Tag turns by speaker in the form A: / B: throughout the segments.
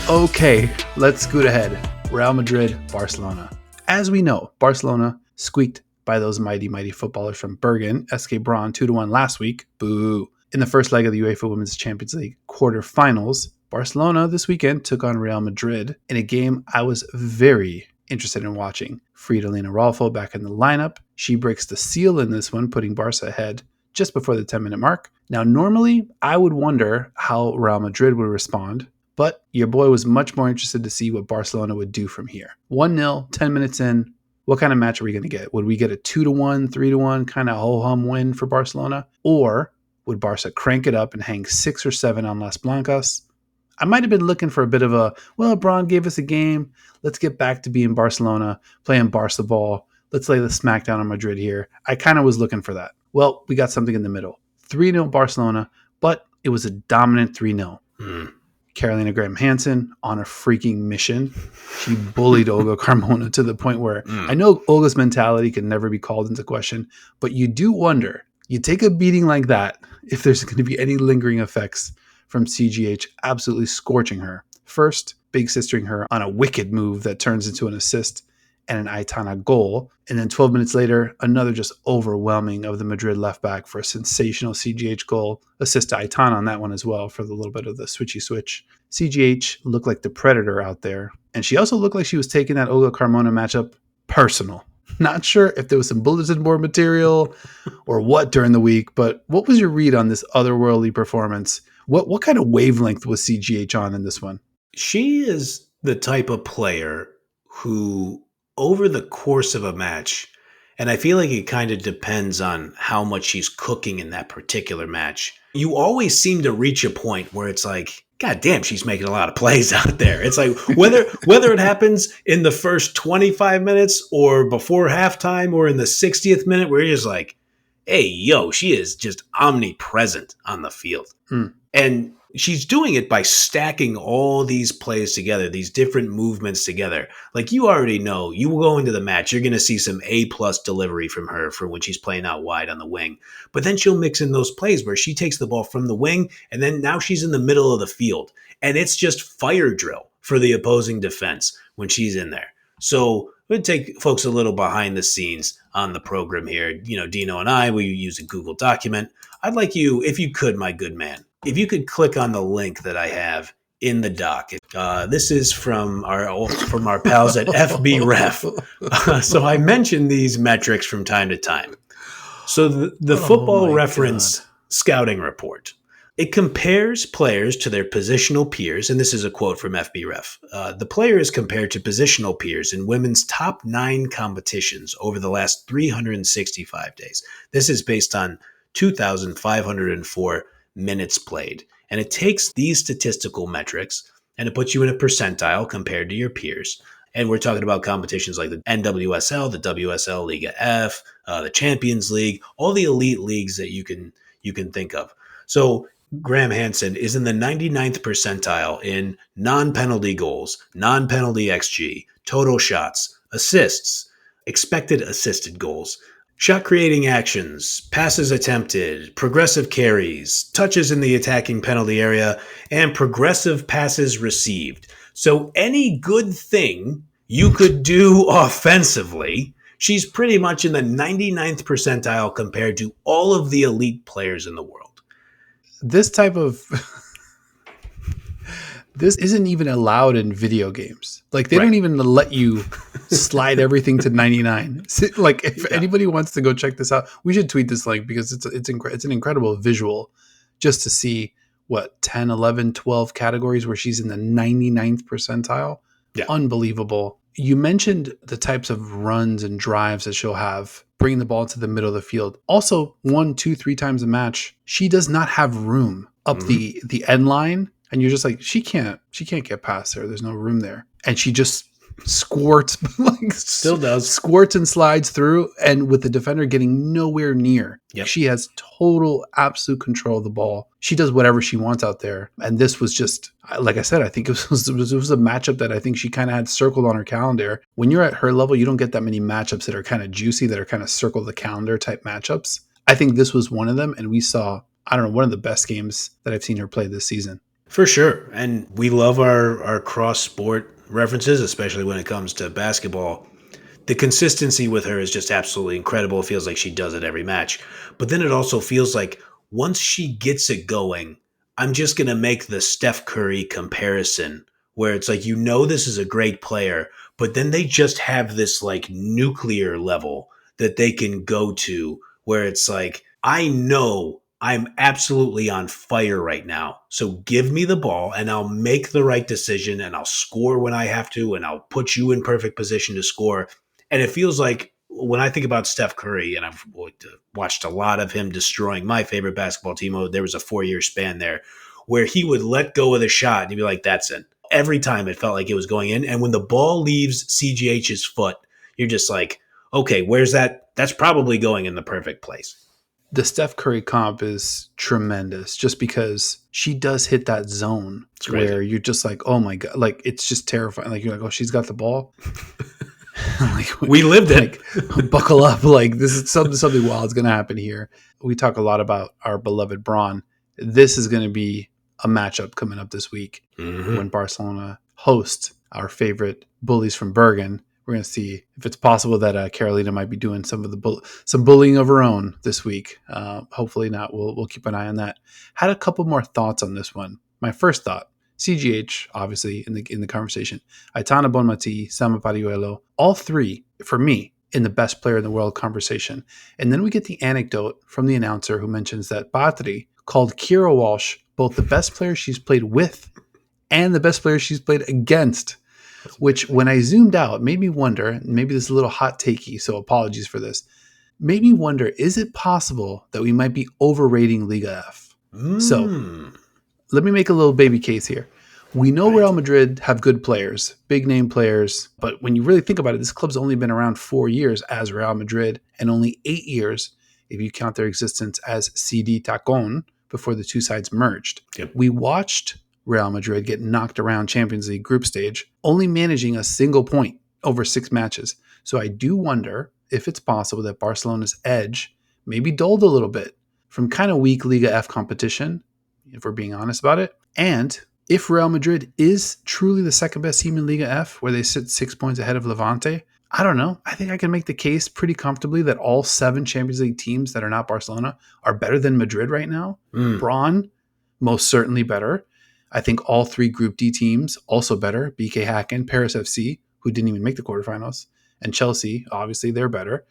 A: Okay, let's scoot ahead. Real Madrid, Barcelona. As we know, Barcelona squeaked by those mighty, mighty footballers from Bergen, SK Braun 2-1 last week. Boo. In the first leg of the UEFA Women's Champions League quarterfinals, Barcelona this weekend took on Real Madrid in a game I was very interested in watching. Fridolina Rolfo back in the lineup. She breaks the seal in this one, putting Barca ahead just before the 10-minute mark. Now, normally, I would wonder how Real Madrid would respond, but your boy was much more interested to see what Barcelona would do from here. 1-0, 10 minutes in. What kind of match are we going to get? Would we get a 2-1, 3-1 kind of ho-hum win for Barcelona? Or would Barca crank it up and hang 6 or 7 on Las Blancas? I might have been looking for a bit of a, well, Braun gave us a game. Let's get back to being Barcelona, playing Barca ball. Let's lay the smackdown on Madrid here. I kind of was looking for that. Well, we got something in the middle. 3-0 Barcelona, but it was a dominant 3-0. Carolina Graham-Hansen on a freaking mission. She bullied Olga Carmona to the point where I know Olga's mentality can never be called into question, but you do wonder, you take a beating like that, if there's going to be any lingering effects from CGH absolutely scorching her. First, big sistering her on a wicked move that turns into an assist and an Aitana goal. And then 12 minutes later, another just overwhelming of the Madrid left back for a sensational CGH goal. Assist to Aitana on that one as well for the little bit of the switchy switch. CGH looked like the predator out there. And she also looked like she was taking that Olga Carmona matchup personal. Not sure if there was some bulletin board material or what during the week, but what was your read on this otherworldly performance? What kind of wavelength was CGH on in this one?
B: She is the type of player who, over the course of a match, and I feel like it kind of depends on how much she's cooking in that particular match, you always seem to reach a point where it's like, God damn, she's making a lot of plays out there. It's like whether it happens in the first 25 minutes or before halftime or in the 60th minute, where you're just like, hey, yo, she is just omnipresent on the field. And she's doing it by stacking all these plays together, these different movements together. Like, you already know, you will go into the match, you're going to see some A-plus delivery from her for when she's playing out wide on the wing. But then she'll mix in those plays where she takes the ball from the wing, and then now she's in the middle of the field. And it's just fire drill for the opposing defense when she's in there. So we'll take folks a little behind the scenes on the program here. You know, Dino and I, we use a Google document. I'd like you, if you could, my good man, if you could click on the link that I have in the doc. This is from our pals at FB Ref. So I mention these metrics from time to time. So the Football Reference scouting report, it compares players to their positional peers, and this is a quote from FB Ref. The player is compared to positional peers in women's top 9 competitions over the last 365 days. This is based on 2,504 minutes played. And it takes these statistical metrics and it puts you in a percentile compared to your peers. And we're talking about competitions like the NWSL, the WSL, Liga F, the Champions League, all the elite leagues that you can think of. So Graham-Hansen is in the 99th percentile in non-penalty goals, non-penalty XG, total shots, assists, expected assisted goals, shot creating actions, passes attempted, progressive carries, touches in the attacking penalty area, and progressive passes received. So any good thing you could do offensively, she's pretty much in the 99th percentile compared to all of the elite players in the world.
A: This type of... This isn't even allowed in video games. Like, they don't even let you slide everything to 99. Like, if anybody wants to go check this out, we should tweet this link because it's an incredible visual just to see, 10, 11, 12 categories where she's in the 99th percentile. Yeah. Unbelievable. You mentioned the types of runs and drives that she'll have, bringing the ball to the middle of the field. Also, 1, 2, 3 times a match, she does not have room up the end line. And you're just like, she can't get past there. There's no room there. And she just squirts,
B: still does,
A: squirts and slides through. And with the defender getting nowhere near, she has total, absolute control of the ball. She does whatever she wants out there. And this was just, like I said, I think it was a matchup that I think she kind of had circled on her calendar. When you're at her level, you don't get that many matchups that are kind of juicy, that are kind of circle the calendar type matchups. I think this was one of them. And we saw, I don't know, one of the best games that I've seen her play this season.
B: For sure. And we love our cross sport references, especially when it comes to basketball. The consistency with her is just absolutely incredible. It feels like she does it every match. But then it also feels like once she gets it going, I'm just going to make the Steph Curry comparison where it's like, this is a great player, but then they just have this like nuclear level that they can go to where it's like, I know I'm absolutely on fire right now. So give me the ball and I'll make the right decision and I'll score when I have to and I'll put you in perfect position to score. And it feels like when I think about Steph Curry, and I've watched a lot of him destroying my favorite basketball team, there was a 4-year span there where he would let go of the shot and he'd be like, that's in. Every time it felt like it was going in. And when the ball leaves CGH's foot, you're just like, okay, where's that? That's probably going in the perfect place.
A: The Steph Curry comp is tremendous just because she does hit that zone where you're just like, oh my God, like it's just terrifying. Like you're like, oh, she's got the ball.
B: Like, we lived it.
A: Like, buckle up. Like this is something wild's going to happen here. We talk a lot about our beloved Braun. This is going to be a matchup coming up this week when Barcelona host our favorite bullies from Bergen. We're going to see if it's possible that Carolina might be doing some bullying of her own this week. Hopefully not. We'll keep an eye on that. Had a couple more thoughts on this one. My first thought, CGH, obviously, in the conversation. Aitana Bonmati, Sama Pariuelo, all three, for me, in the best player in the world conversation. And then we get the anecdote from the announcer who mentions that Patri called Kira Walsh both the best player she's played with and the best player she's played against, which when I zoomed out made me wonder, maybe this is a little hot takey, so apologies for this, made me wonder, is it possible that we might be overrating Liga F? So let me make a little baby case here. We know Real Madrid have good players, big name players, but when you really think about it, this club's only been around 4 years as Real Madrid and only 8 years if you count their existence as CD Tacon before the two sides merged.
B: Yep.
A: We watched Real Madrid get knocked around Champions League group stage, only managing a single point over 6 matches. So I do wonder if it's possible that Barcelona's edge may be dulled a little bit from kind of weak Liga F competition, if we're being honest about it. And if Real Madrid is truly the second best team in Liga F, where they sit 6 points ahead of Levante, I don't know. I think I can make the case pretty comfortably that all 7 Champions League teams that are not Barcelona are better than Madrid right now. Braun, most certainly better. I think all 3 Group D teams also better. BK Häcken, Paris FC, who didn't even make the quarterfinals, and Chelsea, obviously they're better.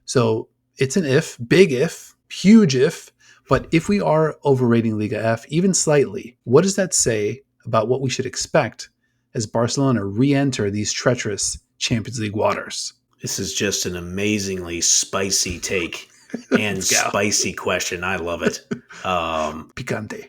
A: So it's an if, big if, huge if. But if we are overrating Liga F, even slightly, what does that say about what we should expect as Barcelona re-enter these treacherous Champions League waters?
B: This is just an amazingly spicy take and spicy question. I love it.
A: Picante.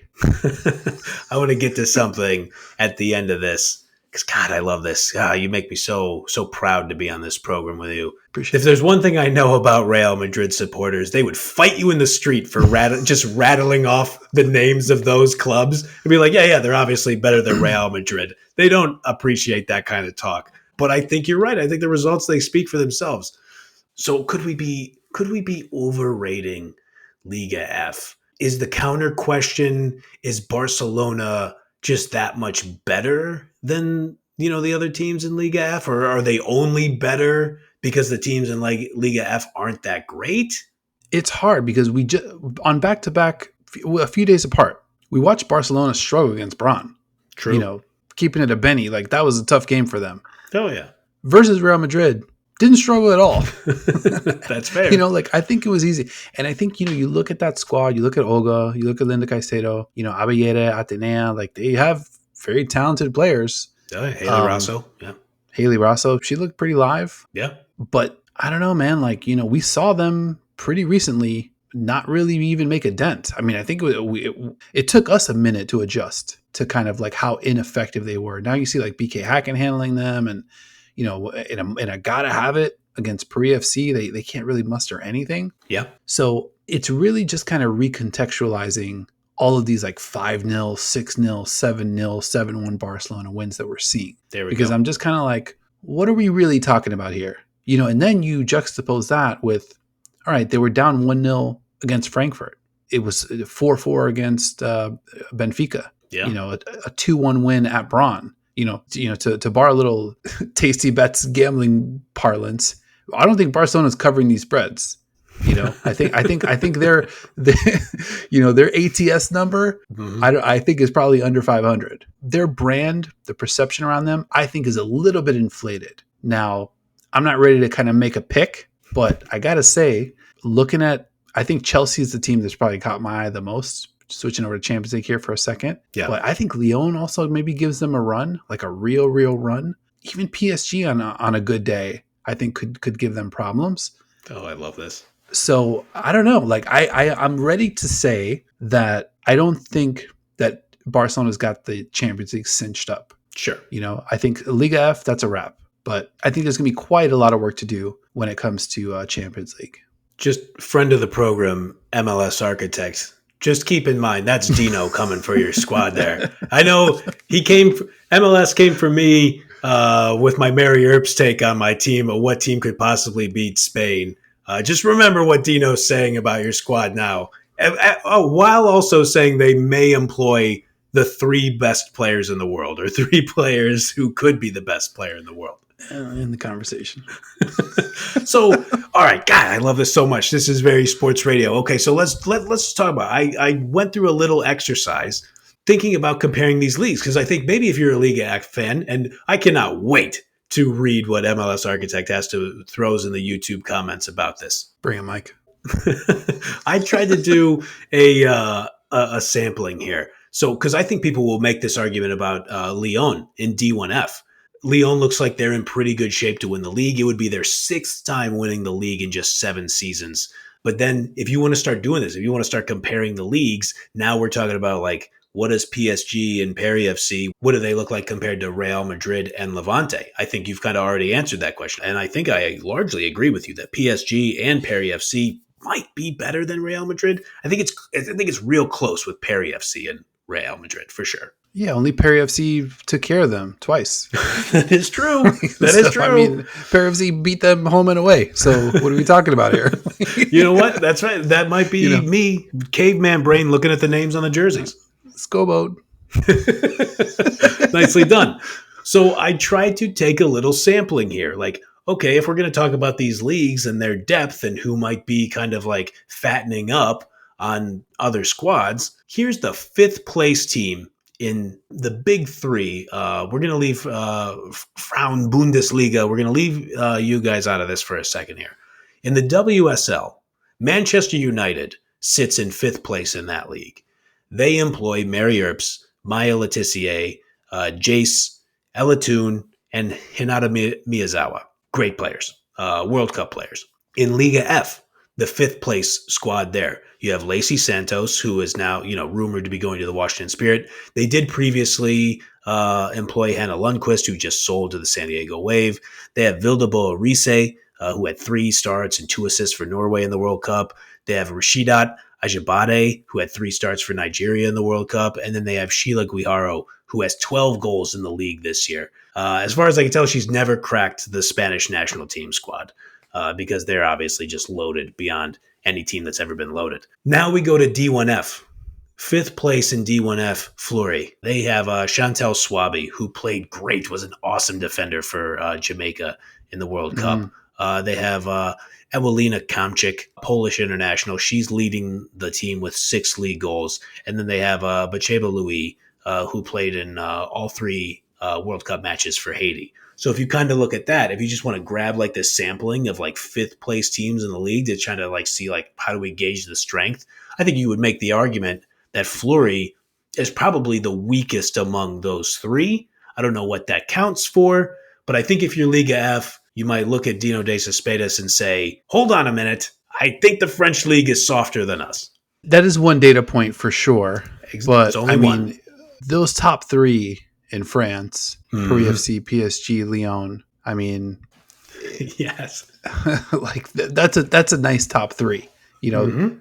B: I want to get to something at the end of this because, God, I love this. You make me so proud to be on this program with you. If there's one thing I know about Real Madrid supporters, they would fight you in the street for just rattling off the names of those clubs and be like, yeah, they're obviously better than Real Madrid. They don't appreciate that kind of talk. But I think you're right. I think the results, they speak for themselves. So could we be overrating Liga F? Is the counter question, is Barcelona just that much better than, the other teams in Liga F? Or are they only better because the teams in Liga F aren't that great?
A: It's hard because we just, on back-to-back, a few days apart, we watched Barcelona struggle against Braun.
B: True.
A: Keeping it a Benny, like that was a tough game for them.
B: Oh, yeah.
A: Versus Real Madrid, didn't struggle at all.
B: That's fair.
A: I think it was easy. And I think, you look at that squad, you look at Olga, you look at Linda Caicedo, Abellere, Atenea, like they have very talented players.
B: Haley Rasso. Yeah.
A: Haley Rasso, she looked pretty live.
B: Yeah.
A: But I don't know, man. We saw them pretty recently not really even make a dent. I mean, I think it took us a minute to adjust to kind of like how ineffective they were. Now you see like BK Häcken handling them and, in a gotta have it against Paris FC, they can't really muster anything.
B: Yeah.
A: So it's really just kind of recontextualizing all of these like 5-0, 6-0, 7-0, 7-1 Barcelona wins that we're seeing.
B: There we go.
A: Because I'm just kind of like, what are we really talking about here? And then you juxtapose that with, all right, they were down 1-0 against Frankfurt. It was 4-4 against Benfica.
B: Yeah.
A: A 2-1 win at Braun. To borrow a little tasty bets gambling parlance, I don't think Barcelona's covering these spreads. I think their ATS number, I think is probably under 500. Their brand, the perception around them, I think is a little bit inflated. Now, I'm not ready to kind of make a pick, but I gotta say, I think Chelsea is the team that's probably caught my eye the most. Switching over to Champions League here for a second.
B: Yeah.
A: But I think Lyon also maybe gives them a run, like a real run. Even PSG on a good day, I think could give them problems.
B: Oh, I love this.
A: So I don't know. Like I'm ready to say that I don't think that Barcelona's got the Champions League cinched up.
B: Sure.
A: I think Liga F, that's a wrap. But I think there's going to be quite a lot of work to do when it comes to Champions League.
B: Just friend of the program, MLS Architect. Just keep in mind, that's Dino coming for your squad there. I know MLS came for me with my Mary Earps take on my team of what team could possibly beat Spain. Just remember what Dino's saying about your squad now, while also saying they may employ the 3 best players in the world or 3 players who could be the best player in the world.
A: In the conversation.
B: So, all right, God, I love this so much. This is very sports radio. Okay, so let's talk about. I went through a little exercise thinking about comparing these leagues because I think maybe if you're a Liga fan, and I cannot wait to read what MLS Architect throws in the YouTube comments about this.
A: Bring it, Mike.
B: I tried to do a sampling here, so because I think people will make this argument about Lyon in D1F. Lyon looks like they're in pretty good shape to win the league. It would be their 6th time winning the league in just 7 seasons. But then if you want to start doing this, if you want to start comparing the leagues, now we're talking about like, what does PSG and Paris FC, what do they look like compared to Real Madrid and Levante? I think you've kind of already answered that question. And I think I largely agree with you that PSG and Paris FC might be better than Real Madrid. I think it's real close with Paris FC and Real Madrid for sure.
A: Yeah, only Paris FC took care of them twice.
B: That is true. That is true.
A: I mean, Paris FC beat them home and away. So what are we talking about here?
B: You know what? That's right. That might be me, caveman brain, looking at the names on the jerseys.
A: Scoboat.
B: Nicely done. So I tried to take a little sampling here. Like, okay, if we're going to talk about these leagues and their depth and who might be kind of like fattening up on other squads, here's the 5th place team in the big 3. We're going to leave Frauen Bundesliga. We're going to leave you guys out of this for a second here. In the WSL, Manchester United sits in 5th place in that league. They employ Mary Earps, Maya Letizier, Jace, Elatoon, and Hinata Miyazawa. Great players, World Cup players. In Liga F, the 5th place squad there, you have Lacey Santos, who is now, rumored to be going to the Washington Spirit. They did previously employ Hannah Lundqvist, who just sold to the San Diego Wave. They have Vilde Boe-Riise, who had 3 starts and 2 assists for Norway in the World Cup. They have Rashidat Ajibade, who had 3 starts for Nigeria in the World Cup. And then they have Sheila Guijaro, who has 12 goals in the league this year. As far as I can tell, she's never cracked the Spanish national team squad because they're obviously just loaded beyond any team that's ever been loaded. Now we go to D1F. 5th place in D1F, Fleury. They have Chantal Swaby, who played great, was an awesome defender for Jamaica in the World Cup. They have Ewelina Kamczyk, Polish international. She's leading the team with 6 league goals. And then they have Bacheba Louis, who played in all 3 World Cup matches for Haiti. So if you kind of look at that, if you just want to grab like this sampling of like 5th place teams in the league to try to like see like how do we gauge the strength, I think you would make the argument that Fleury is probably the weakest among those 3. I don't know what that counts for, but I think if you're Liga F, you might look at Dino De Cespedes and say, hold on a minute, I think the French league is softer than us.
A: That is one data point for sure. But
B: only one.
A: Those top 3 in France, Paris FC, PSG, Lyon. I mean,
B: yes,
A: like that's a nice top 3.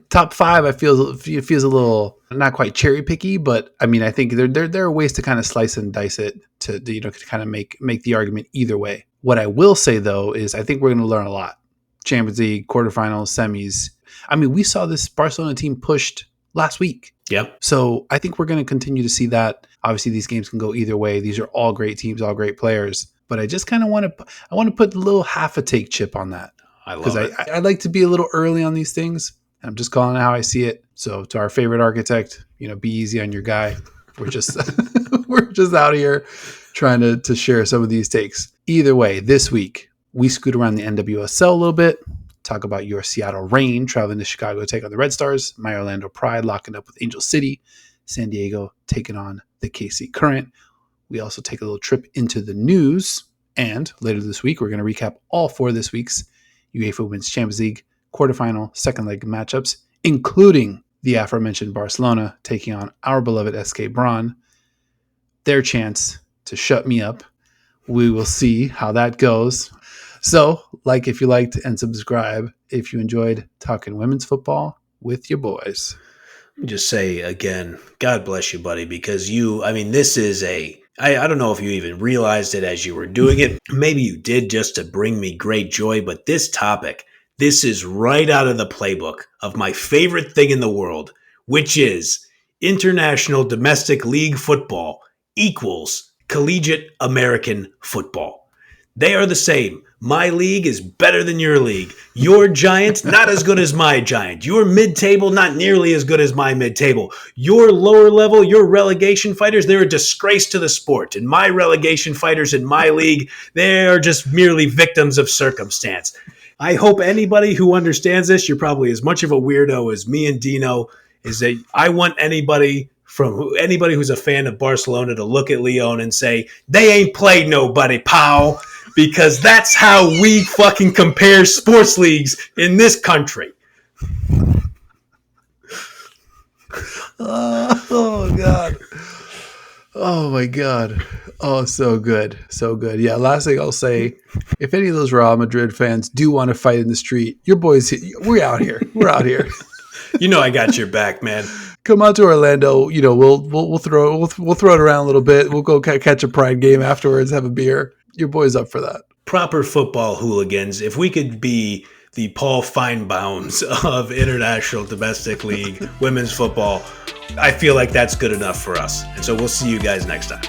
A: Top 5. I feel it feels a little not quite cherry picky, but I mean, I think there are ways to kind of slice and dice it to kind of make the argument either way. What I will say though is I think we're going to learn a lot. Champions League, quarterfinals, semis. I mean, we saw this Barcelona team pushed last week.
B: Yep.
A: So I think we're going to continue to see that. Obviously, these games can go either way. These are all great teams, all great players. But I just kind of want to put a little half a take chip on that.
B: I love it.
A: I like to be a little early on these things. I'm just calling it how I see it. So to our favorite architect, be easy on your guy. We're just we're just out here trying to share some of these takes. Either way, this week we scoot around the NWSL a little bit. Talk about your Seattle Reign traveling to Chicago to take on the Red Stars. My Orlando Pride locking up with Angel City. San Diego taking on the KC Current. We also take a little trip into the news. And later this week, we're going to recap all 4 of this week's UEFA Women's Champions League quarterfinal second leg matchups, including the aforementioned Barcelona taking on our beloved SK Braun. Their chance to shut me up. We will see how that goes. So, like if you liked and subscribe if you enjoyed talking women's football with your boys.
B: Let me just say again, God bless you, buddy, because this is I don't know if you even realized it as you were doing it. Maybe you did just to bring me great joy, but this topic, this is right out of the playbook of my favorite thing in the world, which is international domestic league football equals collegiate American football. They are the same. My league is better than your league. Your Giant, not as good as my Giant. Your mid-table, not nearly as good as my mid-table. Your lower level, your relegation fighters, they're a disgrace to the sport. And my relegation fighters in my league, they are just merely victims of circumstance. I hope anybody who understands this, you're probably as much of a weirdo as me and Dino, is that I want anybody who's a fan of Barcelona to look at Lyon and say, they ain't played nobody, pal. Because that's how we fucking compare sports leagues in this country.
A: Oh, God. Oh, my God. Oh, so good. So good. Yeah, last thing I'll say, if any of those Real Madrid fans do want to fight in the street, your boys, we're out here. We're out here.
B: I got your back, man.
A: Come out to Orlando. We'll throw it around a little bit. We'll go catch a Pride game afterwards, have a beer. Your boy's up for that.
B: Proper football hooligans. If we could be the Paul Feinbaums of international domestic league women's football, I feel like that's good enough for us. And so we'll see you guys next time.